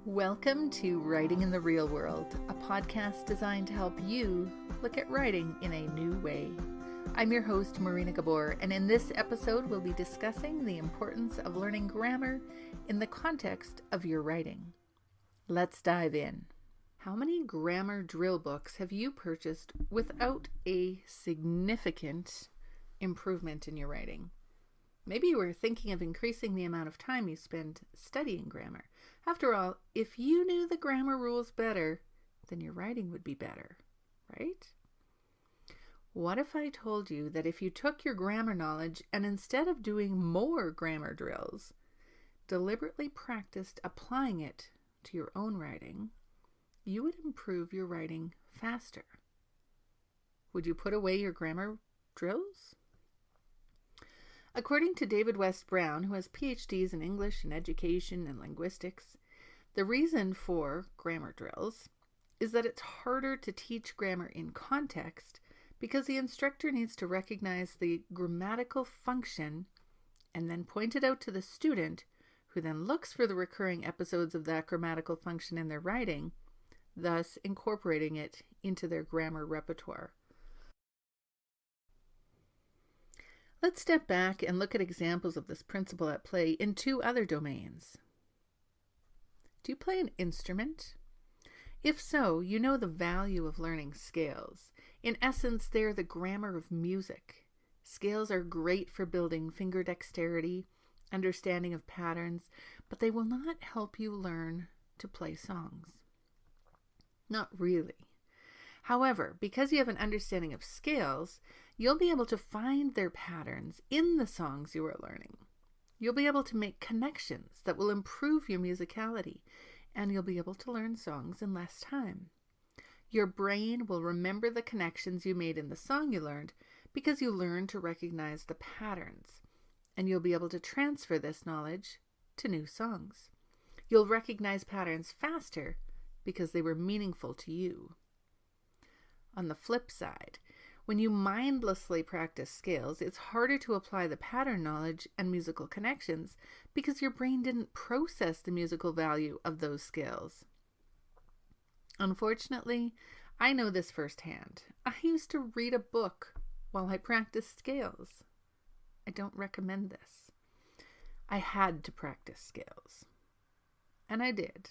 Welcome to Writing in the Real World, a podcast designed to help you look at writing in a new way. I'm your host, Marina Gabor, and in this episode, we'll be discussing the importance of learning grammar in the context of your writing. Let's dive in. How many grammar drill books have you purchased without a significant improvement in your writing? Maybe you were thinking of increasing the amount of time you spend studying grammar. After all, if you knew the grammar rules better, then your writing would be better, right? What if I told you that if you took your grammar knowledge and instead of doing more grammar drills, deliberately practiced applying it to your own writing, you would improve your writing faster? Would you put away your grammar drills? According to David West Brown, who has PhDs in English and education and linguistics, the reason for grammar drills is that it's harder to teach grammar in context because the instructor needs to recognize the grammatical function and then point it out to the student, who then looks for the recurring episodes of that grammatical function in their writing, thus incorporating it into their grammar repertoire. Let's step back and look at examples of this principle at play in two other domains. Do you play an instrument? If so, you know the value of learning scales. In essence, they're the grammar of music. Scales are great for building finger dexterity, understanding of patterns, but they will not help you learn to play songs. Not really. However, because you have an understanding of scales, you'll be able to find their patterns in the songs you are learning. You'll be able to make connections that will improve your musicality, and you'll be able to learn songs in less time. Your brain will remember the connections you made in the song you learned because you learned to recognize the patterns, and you'll be able to transfer this knowledge to new songs. You'll recognize patterns faster because they were meaningful to you. On the flip side, when you mindlessly practice scales, it's harder to apply the pattern knowledge and musical connections because your brain didn't process the musical value of those scales. Unfortunately, I know this firsthand. I used to read a book while I practiced scales. I don't recommend this. I had to practice scales. And I did.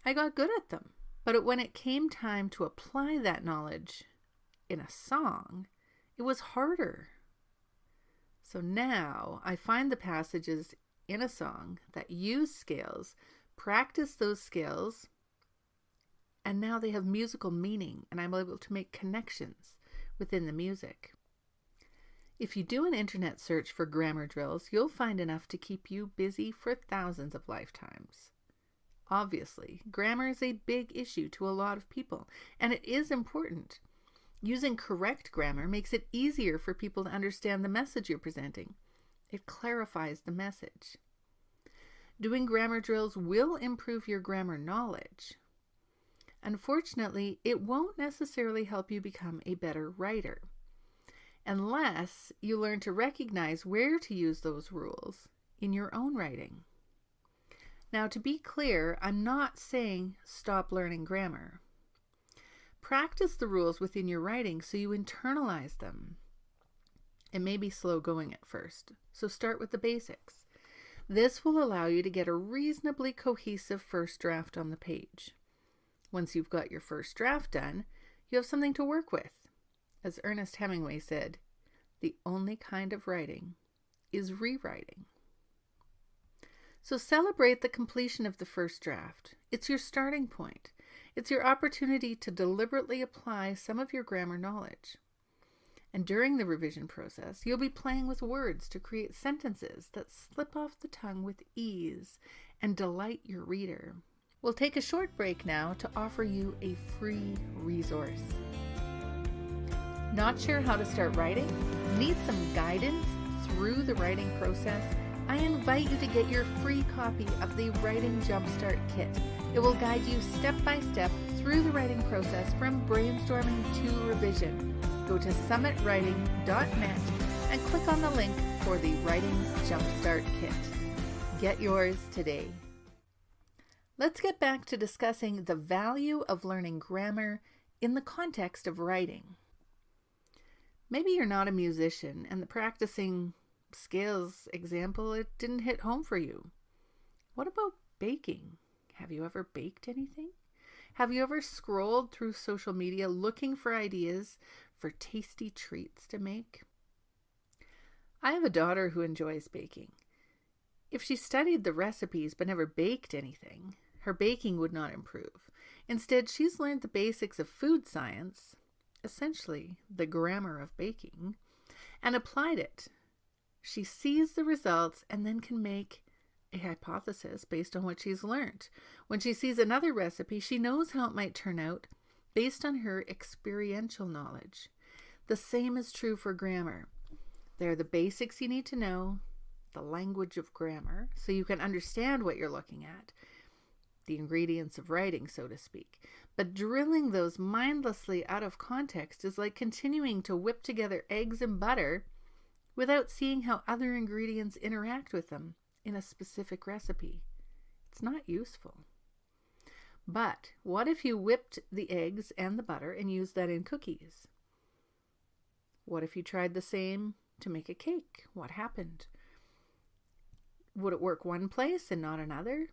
I got good at them. But when it came time to apply that knowledge in a song, it was harder. So now I find the passages in a song that use scales, practice those scales, and now they have musical meaning, and I'm able to make connections within the music. If you do an internet search for grammar drills, you'll find enough to keep you busy for thousands of lifetimes. Obviously, grammar is a big issue to a lot of people, and it is important. Using correct grammar makes it easier for people to understand the message you're presenting. It clarifies the message. Doing grammar drills will improve your grammar knowledge. Unfortunately, it won't necessarily help you become a better writer, unless you learn to recognize where to use those rules in your own writing. Now, to be clear, I'm not saying stop learning grammar. Practice the rules within your writing so you internalize them. It may be slow going at first, so start with the basics. This will allow you to get a reasonably cohesive first draft on the page. Once you've got your first draft done, you have something to work with. As Ernest Hemingway said, the only kind of writing is rewriting. So celebrate the completion of the first draft. It's your starting point. It's your opportunity to deliberately apply some of your grammar knowledge. And during the revision process, you'll be playing with words to create sentences that slip off the tongue with ease and delight your reader. We'll take a short break now to offer you a free resource. Not sure how to start writing? Need some guidance through the writing process? I invite you to get your free copy of the Writing Jumpstart Kit. It will guide you step by step through the writing process from brainstorming to revision. Go to summitwriting.net and click on the link for the Writing Jumpstart Kit. Get yours today. Let's get back to discussing the value of learning grammar in the context of writing. Maybe you're not a musician and the practicing scales example, it didn't hit home for you. What about baking? Have you ever baked anything? Have you ever scrolled through social media looking for ideas for tasty treats to make? I have a daughter who enjoys baking. If she studied the recipes but never baked anything, her baking would not improve. Instead, she's learned the basics of food science, essentially the grammar of baking, and applied it. She sees the results and then can make a hypothesis based on what she's learned. When she sees another recipe, she knows how it might turn out based on her experiential knowledge. The same is true for grammar. There are the basics you need to know, the language of grammar, so you can understand what you're looking at, the ingredients of writing, so to speak. But drilling those mindlessly out of context is like continuing to whip together eggs and butter without seeing how other ingredients interact with them in a specific recipe. It's not useful. But what if you whipped the eggs and the butter and used that in cookies? What if you tried the same to make a cake? What happened? Would it work one place and not another?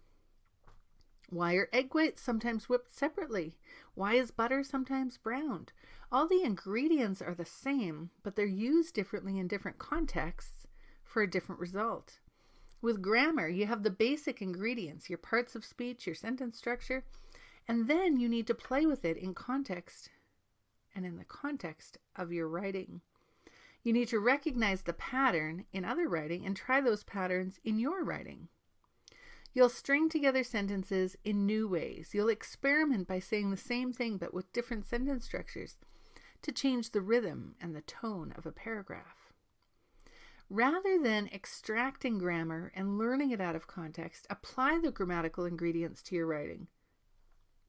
Why are egg whites sometimes whipped separately? Why is butter sometimes browned? All the ingredients are the same, but they're used differently in different contexts for a different result. With grammar, you have the basic ingredients, your parts of speech, your sentence structure, and then you need to play with it in context and in the context of your writing. You need to recognize the pattern in other writing and try those patterns in your writing. You'll string together sentences in new ways. You'll experiment by saying the same thing but with different sentence structures to change the rhythm and the tone of a paragraph. Rather than extracting grammar and learning it out of context, apply the grammatical ingredients to your writing.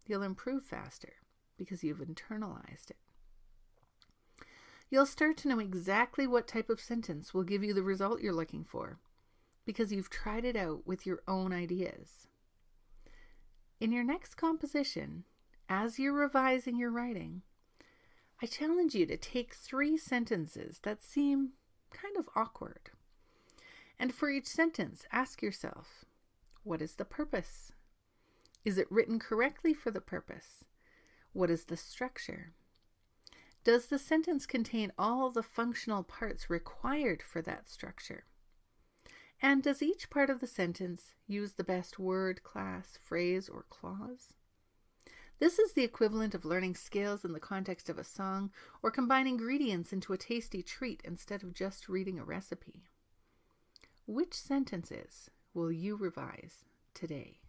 You'll improve faster because you've internalized it. You'll start to know exactly what type of sentence will give you the result you're looking for, because you've tried it out with your own ideas. In your next composition, as you're revising your writing, I challenge you to take 3 sentences that seem kind of awkward. And for each sentence, ask yourself, what is the purpose? Is it written correctly for the purpose? What is the structure? Does the sentence contain all the functional parts required for that structure? And does each part of the sentence use the best word, class, phrase, or clause? This is the equivalent of learning scales in the context of a song or combining ingredients into a tasty treat instead of just reading a recipe. Which sentences will you revise today?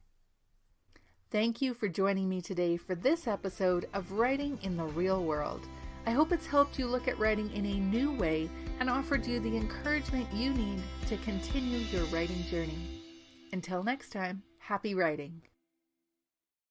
Thank you for joining me today for this episode of Writing in the Real World. I hope it's helped you look at writing in a new way and offered you the encouragement you need to continue your writing journey. Until next time, happy writing.